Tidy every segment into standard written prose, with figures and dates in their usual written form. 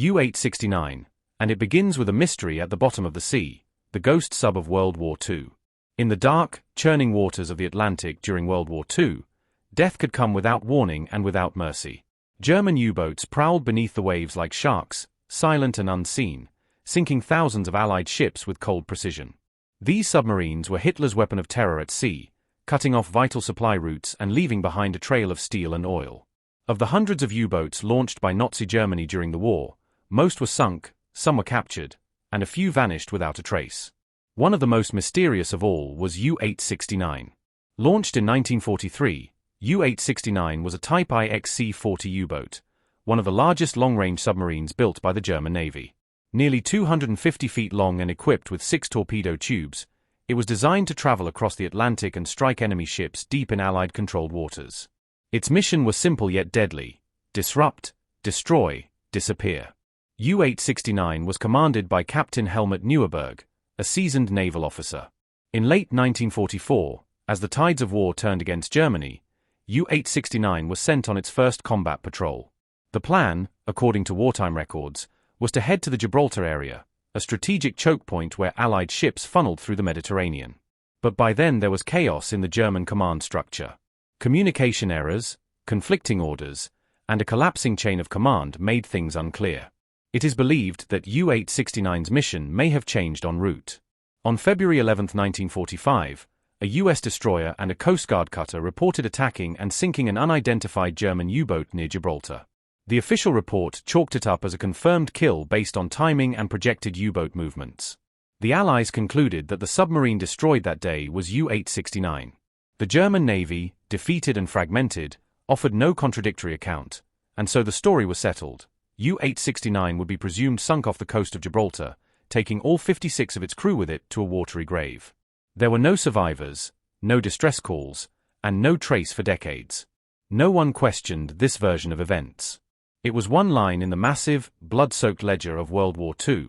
U-869, and it begins with a mystery at the bottom of the sea, the ghost sub of World War II. In the dark, churning waters of the Atlantic during World War II, death could come without warning and without mercy. German U-boats prowled beneath the waves like sharks, silent and unseen, sinking thousands of Allied ships with cold precision. These submarines were Hitler's weapon of terror at sea, cutting off vital supply routes and leaving behind a trail of steel and oil. Of the hundreds of U-boats launched by Nazi Germany during the war, most were sunk, some were captured, and a few vanished without a trace. One of the most mysterious of all was U-869. Launched in 1943, U-869 was a Type I XC-40 U-boat, one of the largest long-range submarines built by the German Navy. Nearly 250 feet long and equipped with 6 torpedo tubes, it was designed to travel across the Atlantic and strike enemy ships deep in Allied-controlled waters. Its mission was simple yet deadly: disrupt, destroy, disappear. U-869 was commanded by Captain Helmut Neuerberg, a seasoned naval officer. In late 1944, as the tides of war turned against Germany, U-869 was sent on its first combat patrol. The plan, according to wartime records, was to head to the Gibraltar area, a strategic choke point where Allied ships funneled through the Mediterranean. But by then there was chaos in the German command structure. Communication errors, conflicting orders, and a collapsing chain of command made things unclear. It is believed that U-869's mission may have changed en route. On February 11, 1945, a U.S. destroyer and a Coast Guard cutter reported attacking and sinking an unidentified German U-boat near Gibraltar. The official report chalked it up as a confirmed kill based on timing and projected U-boat movements. The Allies concluded that the submarine destroyed that day was U-869. The German Navy, defeated and fragmented, offered no contradictory account, and so the story was settled. U-869 would be presumed sunk off the coast of Gibraltar, taking all 56 of its crew with it to a watery grave. There were no survivors, no distress calls, and no trace for decades. No one questioned this version of events. It was one line in the massive, blood-soaked ledger of World War II,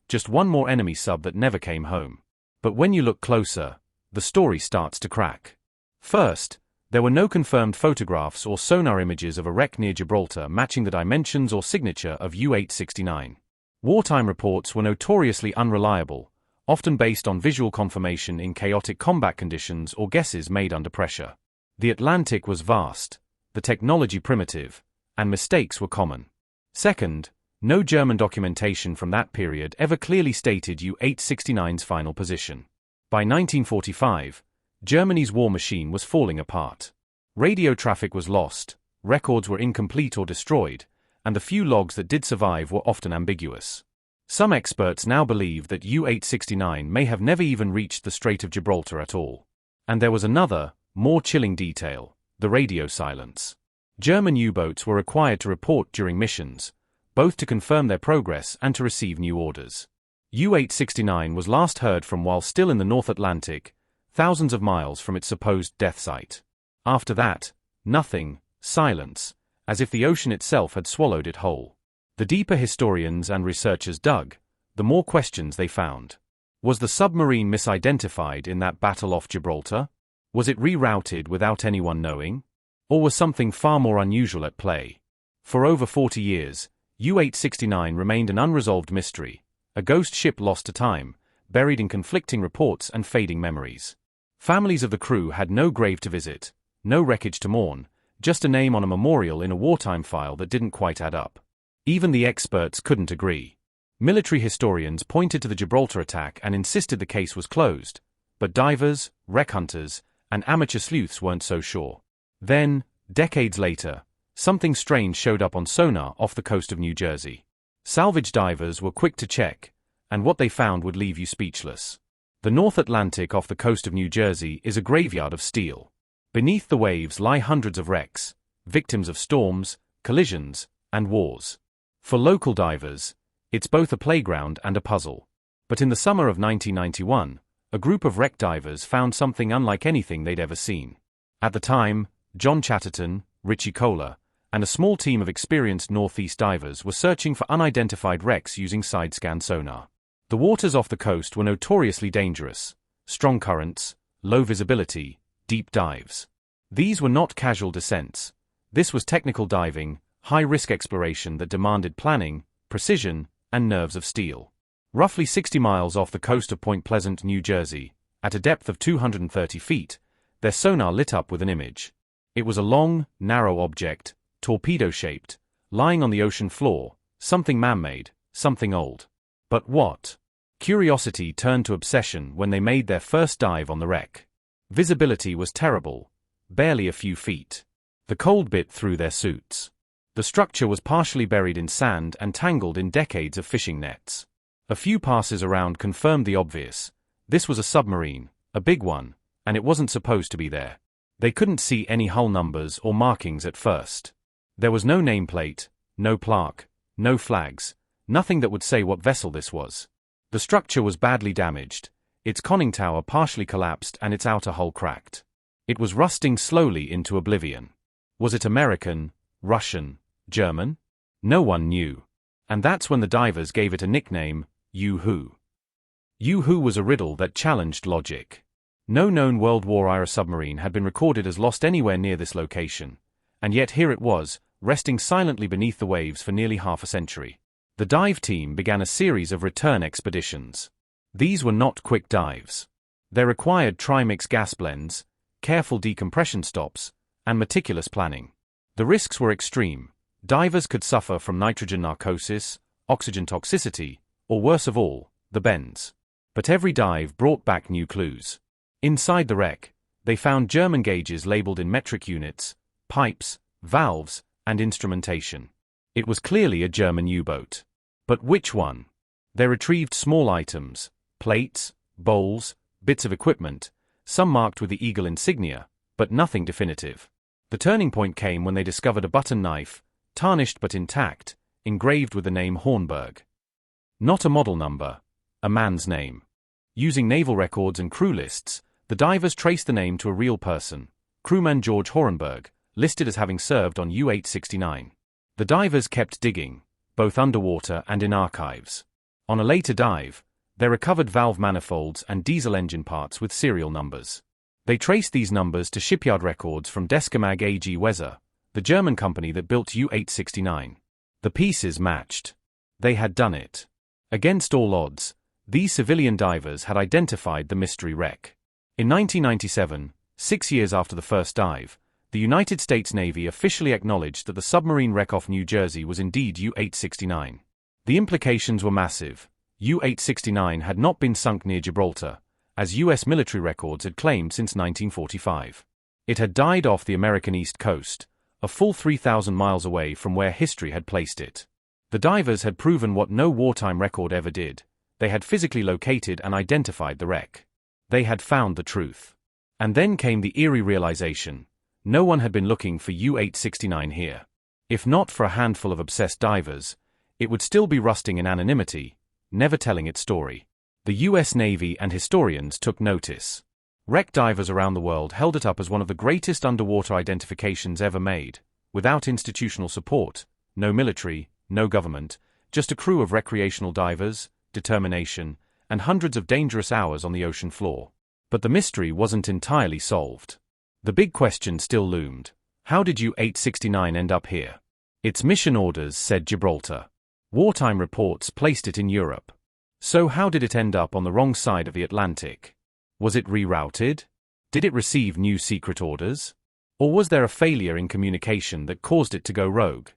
just one more enemy sub that never came home. But when you look closer, the story starts to crack. First, there were no confirmed photographs or sonar images of a wreck near Gibraltar matching the dimensions or signature of U-869. Wartime reports were notoriously unreliable, often based on visual confirmation in chaotic combat conditions or guesses made under pressure. The Atlantic was vast, the technology primitive, and mistakes were common. Second, no German documentation from that period ever clearly stated U-869's final position. By 1945, Germany's war machine was falling apart. Radio traffic was lost, records were incomplete or destroyed, and the few logs that did survive were often ambiguous. Some experts now believe that U-869 may have never even reached the Strait of Gibraltar at all. And there was another, more chilling detail: the radio silence. German U-boats were required to report during missions, both to confirm their progress and to receive new orders. U-869 was last heard from while still in the North Atlantic, thousands of miles from its supposed death site. After that, nothing, silence, as if the ocean itself had swallowed it whole. The deeper historians and researchers dug, the more questions they found. Was the submarine misidentified in that battle off Gibraltar? Was it rerouted without anyone knowing? Or was something far more unusual at play? For over 40 years, U-869 remained an unresolved mystery, a ghost ship lost to time, buried in conflicting reports and fading memories. Families of the crew had no grave to visit, no wreckage to mourn, just a name on a memorial in a wartime file that didn't quite add up. Even the experts couldn't agree. Military historians pointed to the Gibraltar attack and insisted the case was closed, but divers, wreck hunters, and amateur sleuths weren't so sure. Then, decades later, something strange showed up on sonar off the coast of New Jersey. Salvage divers were quick to check, and what they found would leave you speechless. The North Atlantic off the coast of New Jersey is a graveyard of steel. Beneath the waves lie hundreds of wrecks, victims of storms, collisions, and wars. For local divers, it's both a playground and a puzzle. But in the summer of 1991, a group of wreck divers found something unlike anything they'd ever seen. At the time, John Chatterton, Richie Kohler, and a small team of experienced Northeast divers were searching for unidentified wrecks using side-scan sonar. The waters off the coast were notoriously dangerous: strong currents, low visibility, deep dives. These were not casual descents. This was technical diving, high-risk exploration that demanded planning, precision, and nerves of steel. Roughly 60 miles off the coast of Point Pleasant, New Jersey, at a depth of 230 feet, their sonar lit up with an image. It was a long, narrow object, torpedo-shaped, lying on the ocean floor, something man-made, something old. But what? Curiosity turned to obsession when they made their first dive on the wreck. Visibility was terrible, barely a few feet. The cold bit through their suits. The structure was partially buried in sand and tangled in decades of fishing nets. A few passes around confirmed the obvious. This was a submarine, a big one, and it wasn't supposed to be there. They couldn't see any hull numbers or markings at first. There was no nameplate, no plaque, no flags, nothing that would say what vessel this was. The structure was badly damaged, its conning tower partially collapsed and its outer hull cracked. It was rusting slowly into oblivion. Was it American, Russian, German? No one knew. And that's when the divers gave it a nickname, U-Hoo. U-Hoo was a riddle that challenged logic. No known World War-era submarine had been recorded as lost anywhere near this location, and yet here it was, resting silently beneath the waves for nearly half a century. The dive team began a series of return expeditions. These were not quick dives. They required trimix gas blends, careful decompression stops, and meticulous planning. The risks were extreme. Divers could suffer from nitrogen narcosis, oxygen toxicity, or worse of all, the bends. But every dive brought back new clues. Inside the wreck, they found German gauges labeled in metric units, pipes, valves, and instrumentation. It was clearly a German U-boat. But which one? They retrieved small items, plates, bowls, bits of equipment, some marked with the eagle insignia, but nothing definitive. The turning point came when they discovered a button knife, tarnished but intact, engraved with the name Hornberg. Not a model number, a man's name. Using naval records and crew lists, the divers traced the name to a real person, crewman George Hornberg, listed as having served on U-869. The divers kept digging, both underwater and in archives. On a later dive, they recovered valve manifolds and diesel engine parts with serial numbers. They traced these numbers to shipyard records from Deskamag AG Weser, the German company that built U-869. The pieces matched. They had done it. Against all odds, these civilian divers had identified the mystery wreck. In 1997, 6 years after the first dive, the United States Navy officially acknowledged that the submarine wreck off New Jersey was indeed U-869. The implications were massive. U-869 had not been sunk near Gibraltar, as U.S. military records had claimed since 1945. It had died off the American East Coast, a full 3,000 miles away from where history had placed it. The divers had proven what no wartime record ever did. They had physically located and identified the wreck. They had found the truth. And then came the eerie realization: no one had been looking for U-869 here. If not for a handful of obsessed divers, it would still be rusting in anonymity, never telling its story. The U.S. Navy and historians took notice. Wreck divers around the world held it up as one of the greatest underwater identifications ever made, without institutional support, no military, no government, just a crew of recreational divers, determination, and hundreds of dangerous hours on the ocean floor. But the mystery wasn't entirely solved. The big question still loomed: how did U-869 end up here? Its mission orders said Gibraltar. Wartime reports placed it in Europe. So how did it end up on the wrong side of the Atlantic? Was it rerouted? Did it receive new secret orders? Or was there a failure in communication that caused it to go rogue?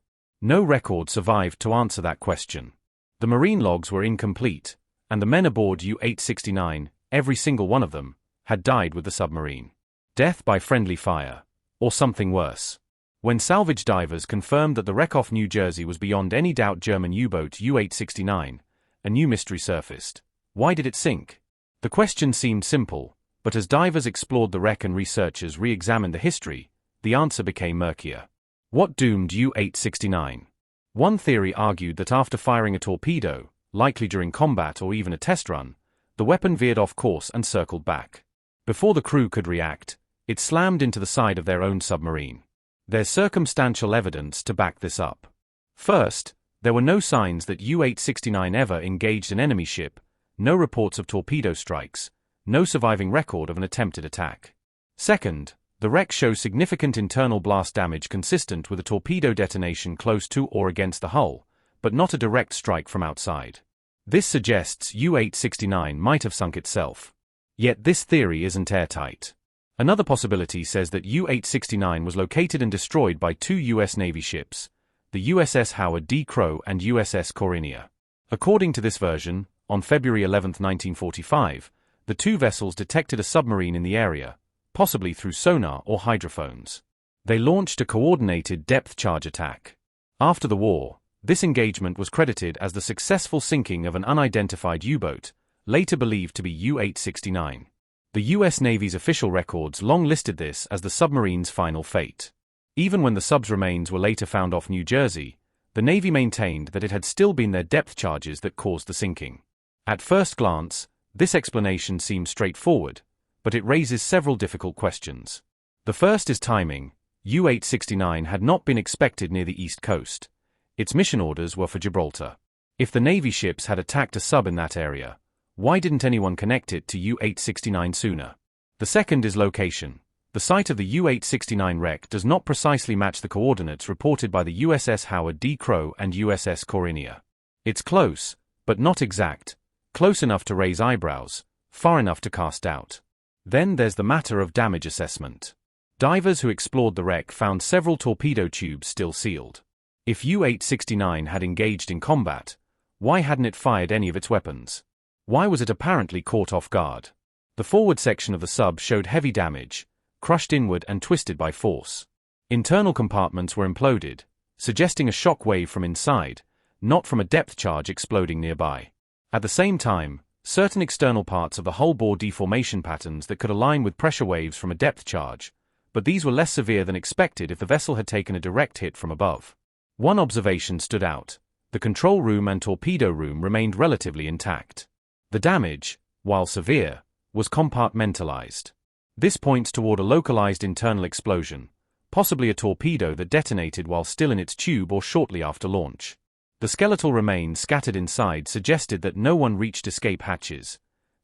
No record survived to answer that question. The marine logs were incomplete, and the men aboard U-869, every single one of them, had died with the submarine. Death by friendly fire, or something worse. When salvage divers confirmed that the wreck off New Jersey was beyond any doubt German U-boat U-869, a new mystery surfaced. Why did it sink? The question seemed simple, but as divers explored the wreck and researchers re-examined the history, the answer became murkier. What doomed U-869? One theory argued that after firing a torpedo, likely during combat or even a test run, the weapon veered off course and circled back. Before the crew could react, it slammed into the side of their own submarine. There's circumstantial evidence to back this up. First, there were no signs that U-869 ever engaged an enemy ship, no reports of torpedo strikes, no surviving record of an attempted attack. Second, the wreck shows significant internal blast damage consistent with a torpedo detonation close to or against the hull, but not a direct strike from outside. This suggests U-869 might have sunk itself. Yet this theory isn't airtight. Another possibility says that U-869 was located and destroyed by two U.S. Navy ships, the USS Howard D. Crowe and USS Corinia. According to this version, on February 11, 1945, the two vessels detected a submarine in the area, possibly through sonar or hydrophones. They launched a coordinated depth charge attack. After the war, this engagement was credited as the successful sinking of an unidentified U-boat, later believed to be U-869. The U.S. Navy's official records long listed this as the submarine's final fate. Even when the sub's remains were later found off New Jersey, the Navy maintained that it had still been their depth charges that caused the sinking. At first glance, this explanation seems straightforward, but it raises several difficult questions. The first is timing. U-869 had not been expected near the East Coast. Its mission orders were for Gibraltar. If the Navy ships had attacked a sub in that area, why didn't anyone connect it to U-869 sooner? The second is location. The site of the U-869 wreck does not precisely match the coordinates reported by the USS Howard D. Crowe and USS Corinia. It's close, but not exact, close enough to raise eyebrows, far enough to cast doubt. Then there's the matter of damage assessment. Divers who explored the wreck found several torpedo tubes still sealed. If U-869 had engaged in combat, why hadn't it fired any of its weapons? Why was it apparently caught off guard? The forward section of the sub showed heavy damage, crushed inward and twisted by force. Internal compartments were imploded, suggesting a shock wave from inside, not from a depth charge exploding nearby. At the same time, certain external parts of the hull bore deformation patterns that could align with pressure waves from a depth charge, but these were less severe than expected if the vessel had taken a direct hit from above. One observation stood out. The control room and torpedo room remained relatively intact. The damage, while severe, was compartmentalized. This points toward a localized internal explosion, possibly a torpedo that detonated while still in its tube or shortly after launch. The skeletal remains scattered inside suggested that no one reached escape hatches.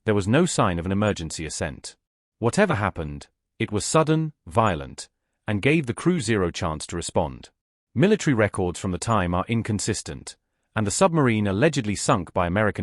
There was no sign of an emergency ascent. Whatever happened, it was sudden, violent, and gave the crew zero chance to respond. Military records from the time are inconsistent, and the submarine allegedly sunk by American